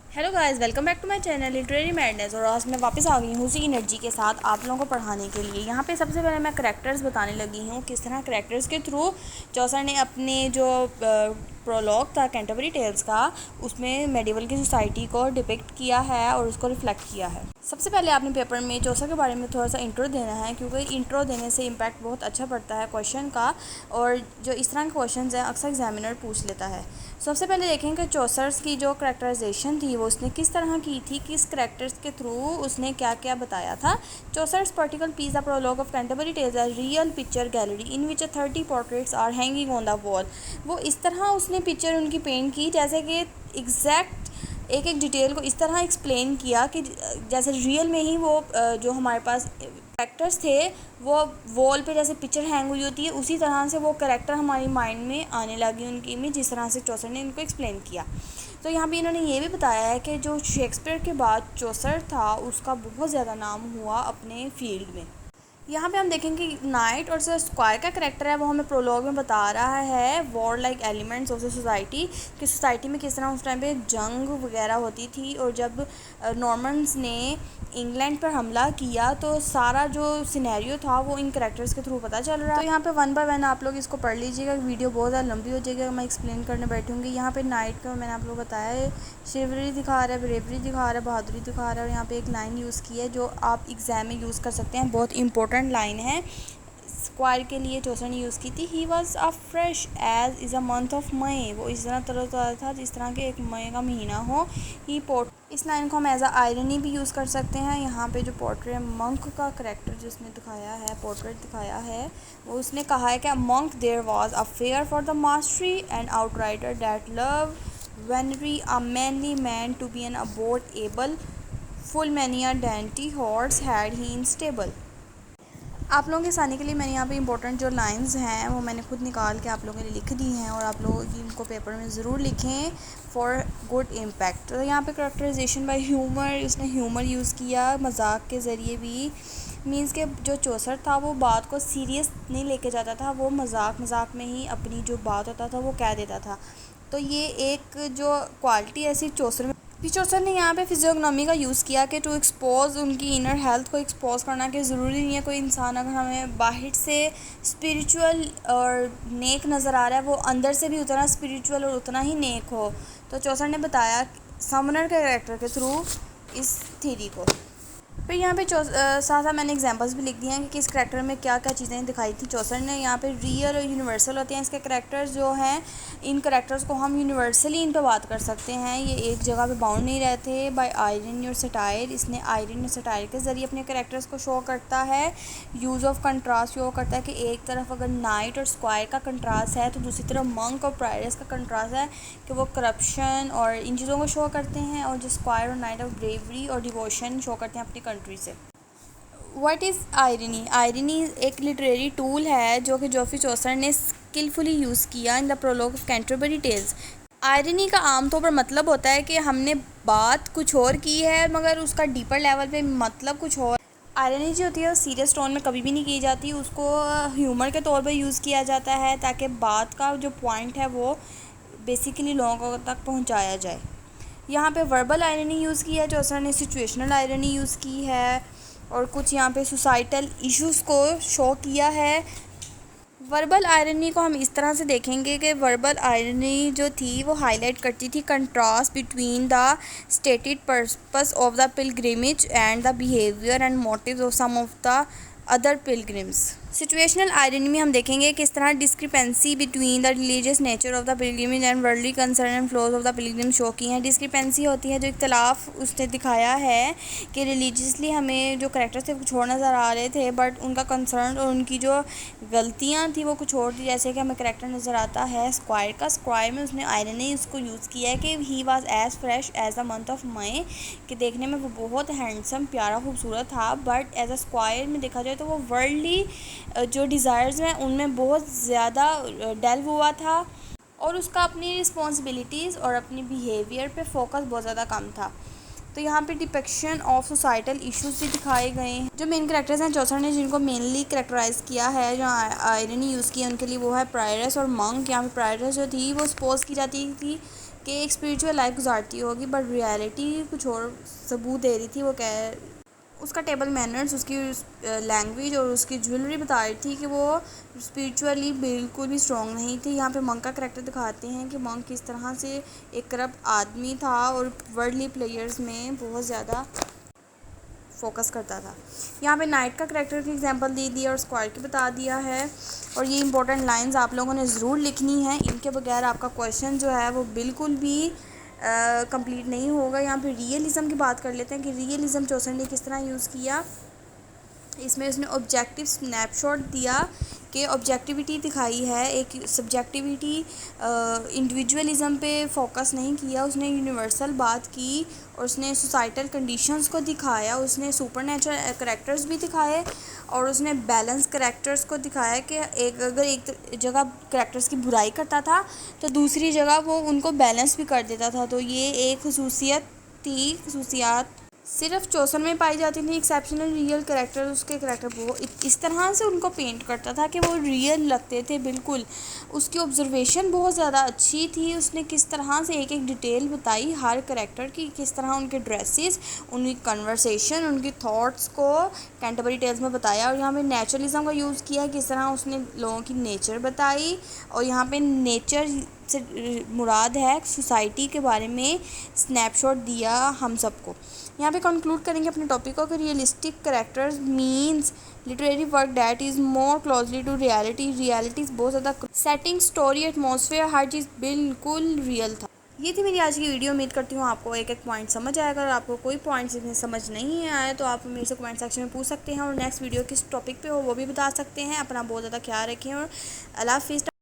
Hello guys, welcome back to my channel literary madness. और आज मैं वापस आ गई हूँ उसी एनर्जी के साथ आप लोगों को पढ़ाने के लिए। यहाँ पे सबसे पहले मैं करैक्टर्स बताने लगी हूँ, किस तरह करैक्टर्स के थ्रू चौसर ने अपने जो प्रोलॉग था कैंटरबरी टेल्स का, उसमें मेडिवल की सोसाइटी को डिपिक्ट किया है और उसको रिफ्लेक्ट किया है। सबसे पहले आपने पेपर में चौसर के बारे में थोड़ा सा इंट्रो देना है, क्योंकि इंट्रो देने से इम्पैक्ट बहुत अच्छा पड़ता है क्वेश्चन का, और जो इस तरह के क्वेश्चन हैं अक्सर एग्जामिनर पूछ लेता है। सबसे पहले देखें कि चौसर्स की जो करैक्टराइजेशन थी वो उसने किस तरह की थी, किस करैक्टर्स के थ्रू उसने क्या क्या बताया था। Chaucer's particular piece the prologue of Canterbury Tales a real picture gallery in which 30 portraits are hanging on the wall. वो इस तरह उसने पिक्चर उनकी पेंट की जैसे कि एग्जैक्ट एक एक डिटेल को इस तरह एक्सप्लेन किया कि जैसे रियल में ही वो जो हमारे पास कैरेक्टर्स थे वो वॉल पे जैसे पिक्चर हैंग हुई होती है, उसी तरह से वो कैरेक्टर हमारी माइंड में आने लगी, उनकी इमेज, जिस तरह से चौसर ने इनको एक्सप्लेन किया। तो यहाँ पे इन्होंने ये भी बताया है कि जो शेक्सपियर के बाद चौसर था उसका बहुत ज़्यादा नाम हुआ अपने फील्ड में। यहाँ पे हम देखेंगे नाइट और जो स्क्वायर का करेक्टर है वो हमें प्रोलॉग में बता रहा है war like elements of the society, कि सोसाइटी में किस तरह उस टाइम पे जंग वगैरह होती थी, और जब नॉर्मन्स ने इंग्लैंड पर हमला किया तो सारा जो सिनेरियो था वो इन करेक्टर्स के थ्रू पता चल रहा है। तो यहाँ पे वन बाय वन आप लोग इसको पढ़ लीजिएगा, वीडियो बहुत ज़्यादा लंबी हो जाएगी, मैं एक्सप्लेन करने बैठूँगी। यहाँ पे नाइट का मैंने आप लोग बताया है, शिवरी दिखा रहा है, ब्रेवरी दिखा रहा है, बहादुरी दिखा रहा है, और यहाँ पे एक लाइन यूज़ की है जो आप एग्ज़ाम में यूज़ कर सकते हैं, बहुत इंपॉर्टेंट लाइन है। स्क्वायर के लिए चौसर ने यूज़ की थी, he was a fresh as is a month of May. वो इस तरह तरोताज़ा था जिस तरह के एक मई का महीना हो। ही पोर्ट इस लाइन को हम एज अ आयरनी भी यूज़ कर सकते हैं। यहाँ पे जो पोर्ट्रेट मंक का करेक्टर जिसने दिखाया है, पोर्ट्रेट दिखाया है, वो उसने कहा है कि monk there was a fair for the mastery and outrider that love venery a manly man to be an abode able full many a dainty horse had he in stable। आप लोगों के आसानी के लिए मैंने यहाँ पे इंपॉर्टेंट जो लाइंस हैं वो मैंने खुद निकाल के आप लोगों के लिए लिख दी हैं, और आप लोग इनको पेपर में ज़रूर लिखें फॉर गुड इम्पैक्ट। तो यहाँ पे करैक्टराइजेशन बाय ह्यूमर, उसने ह्यूमर यूज़ किया मजाक के ज़रिए भी, मींस के जो चौसर था वो बात को सीरियस नहीं लेके जाता था, वो मजाक मजाक में ही अपनी जो बात होता था वो कह देता था। तो ये एक जो क्वालिटी ऐसी चौसर में भी, चौसर ने यहाँ पे फिजियोग्नोमी का यूज़ किया कि टू एक्सपोज उनकी इनर हेल्थ को एक्सपोज करना, कि ज़रूरी नहीं है कोई इंसान अगर हमें बाहर से स्पिरिचुअल और नेक नज़र आ रहा है वो अंदर से भी उतना स्पिरिचुअल और उतना ही नेक हो। तो चौसर ने बताया समनर के कैरेक्टर के थ्रू इस थीरी को। फिर यहाँ पे साथ साथ मैंने एग्जांपल्स भी लिख दिए हैं कि किस करैक्टर में क्या क्या चीज़ें दिखाई थी चौसर ने। यहाँ पे रियल और यूनिवर्सल होते हैं इसके करैक्टर्स जो हैं, इन करैक्टर्स को हम यूनिवर्सली इन पे बात कर सकते हैं, ये एक जगह पे बाउंड नहीं रहते। बाय आयरन और सटायर, इसने आयरन और सटायर के ज़रिए अपने करैक्टर्स को शो करता है। यूज़ ऑफ कंट्रास्ट शो करता है कि एक तरफ अगर नाइट और स्क्वायर का कंट्रास्ट है तो दूसरी तरफ मंक और प्रायरस का कंट्रास्ट है, कि वो करप्शन और इन चीज़ों को शो करते हैं, और जो स्क्वायर और नाइट ऑफ ब्रेवरी और डिवोशन शो करते हैं अपनी कंट्री से। What is irony? आयरनी एक लिटरेरी टूल है जो कि जोफ्री चौसर ने स्किलफुली यूज़ किया in the prologue of Canterbury Tales. Irony का आमतौर पर मतलब होता है कि हमने बात कुछ और की है मगर उसका डीपर लेवल पे मतलब कुछ और। आयरनी जो होती है वो सीरियस टोन में कभी भी नहीं की जाती, उसको ह्यूमर के तौर पर यूज़ किया जाता है ताकि बात का जो पॉइंट है वो बेसिकली लोगों तक पहुँचाया जाए। यहाँ पे वर्बल आयरनी यूज़ की है चौसर ने, सिचुएशनल आयरनी यूज़ की है, और कुछ यहाँ पे सोसाइटल इश्यूज़ को शो किया है। वर्बल आयरनी को हम इस तरह से देखेंगे कि वर्बल आयरनी जो थी वो हाईलाइट करती थी contrast between the stated purpose of the pilgrimage and the behaviour and motives of some of the other pilgrims. Situational irony में हम देखेंगे किस तरह discrepancy between the religious nature of the pilgrimage and worldly concern and flaws of the pilgrim show की हैं। Discrepancy होती है जो इख्तलाफ उसने दिखाया है कि रिलीजियसली हमें जो करैक्टर्स थे कुछ और नज़र आ रहे थे, बट उनका कंसर्न और उनकी जो गलतियाँ थी वो कुछ और थी। जैसे कि हमें करैक्टर नज़र आता है स्क्वायर का, स्क्वायर में उसने आयरनी उसको यूज़ किया है कि he was as fresh as the month of May, कि देखने में वो बहुत हैंडसम प्यारा खूबसूरत था, बट एज अ स्क्वायर में देखा जाए तो वो वर्ल्डली जो डिज़ायर्स हैं उनमें बहुत ज़्यादा डेल्व हुआ था, और उसका अपनी रिस्पॉन्सिबिलिटीज़ और अपनी बिहेवियर पे फोकस बहुत ज़्यादा कम था। तो यहाँ पे डिपिक्शन ऑफ सोसाइटल इश्यूज भी दिखाए गए हैं। जो मेन करेक्टर्स हैं चौसर ने जिनको मेनली करेक्टराइज़ किया है, जो आयरनी यूज़ की है उनके लिए, वो है प्रायरस और मंक। यहाँ पे प्रायरस जो थी वो सपोज की जाती थी कि एक स्पिरिचुअल लाइफ गुजारती होगी, बट रियलिटी कुछ और सबूत दे रही थी। वो उसका टेबल मैनर्स, उसकी लैंग्वेज और उसकी ज्वेलरी बता रही थी कि वो स्पिरिचुअली बिल्कुल भी स्ट्रॉन्ग नहीं थी। यहाँ पे मंक का करैक्टर दिखाते हैं कि मंक किस तरह से एक करप्ट आदमी था और वर्ल्डली प्लेयर्स में बहुत ज़्यादा फोकस करता था। यहाँ पे नाइट का करैक्टर की एग्जांपल दे दिया और स्क्वायर की बता दिया है। और ये इंपॉर्टेंट लाइंस आप लोगों ने ज़रूर लिखनी है, इनके बगैर आपका क्वेश्चन जो है वो बिल्कुल भी कंप्लीट नहीं होगा। यहाँ पे रियलिज़म की बात कर लेते हैं कि रियलिज़म चौसर ने किस तरह यूज़ किया। इसमें उसने ऑब्जेक्टिव स्नैपशॉट दिया कि ऑब्जेक्टिविटी दिखाई है, एक सब्जेक्टिविटी इंडिविजुअलिज़म पे फोकस नहीं किया, उसने यूनिवर्सल बात की और उसने सोसाइटल कंडीशंस को दिखाया, उसने सुपरनेचुरल करैक्टर्स भी दिखाए और उसने बैलेंस करैक्टर्स को दिखाया कि अगर एक जगह करैक्टर्स की बुराई करता था तो दूसरी जगह वो उनको बैलेंस भी कर देता था। तो ये एक खसूसियात सिर्फ चौसर में पाई जाती थी। एक्सेप्शनल रियल कैरेक्टर, उसके कैरेक्टर वो इस तरह से उनको पेंट करता था कि वो रियल लगते थे बिल्कुल। उसकी ऑब्जर्वेशन बहुत ज़्यादा अच्छी थी, उसने किस तरह से एक एक डिटेल बताई हर कैरेक्टर की, किस तरह उनके ड्रेसेस, उनकी कन्वर्सेशन, उनकी थॉट्स को कैंटरबरी टेल्स में बताया। और यहाँ पे नेचुरलिज्म का यूज़ किया, किस तरह उसने लोगों की नेचर बताई। और यहाँ पे नेचर से मुराद है सोसाइटी के बारे में स्नैपशॉट दिया हम सबको। यहाँ पे कंक्लूड करेंगे अपने टॉपिक को कि realistic characters means literary work that is more closely to reality बहुत ज़्यादा सेटिंग, स्टोरी, एटमॉस्फेयर, हर चीज़ बिल्कुल रियल था। ये थी मेरी आज की वीडियो। उम्मीद करती हूँ आपको एक एक पॉइंट समझ आएगा। अगर आपको कोई पॉइंट इसमें समझ नहीं आया तो आप मेरे से कमेंट सेक्शन में पूछ सकते हैं और नेक्स्ट वीडियो किस टॉपिक पे हो वो भी बता सकते हैं। अपना बहुत ज़्यादा ख्याल रखें और अल्लाह हाफिज़।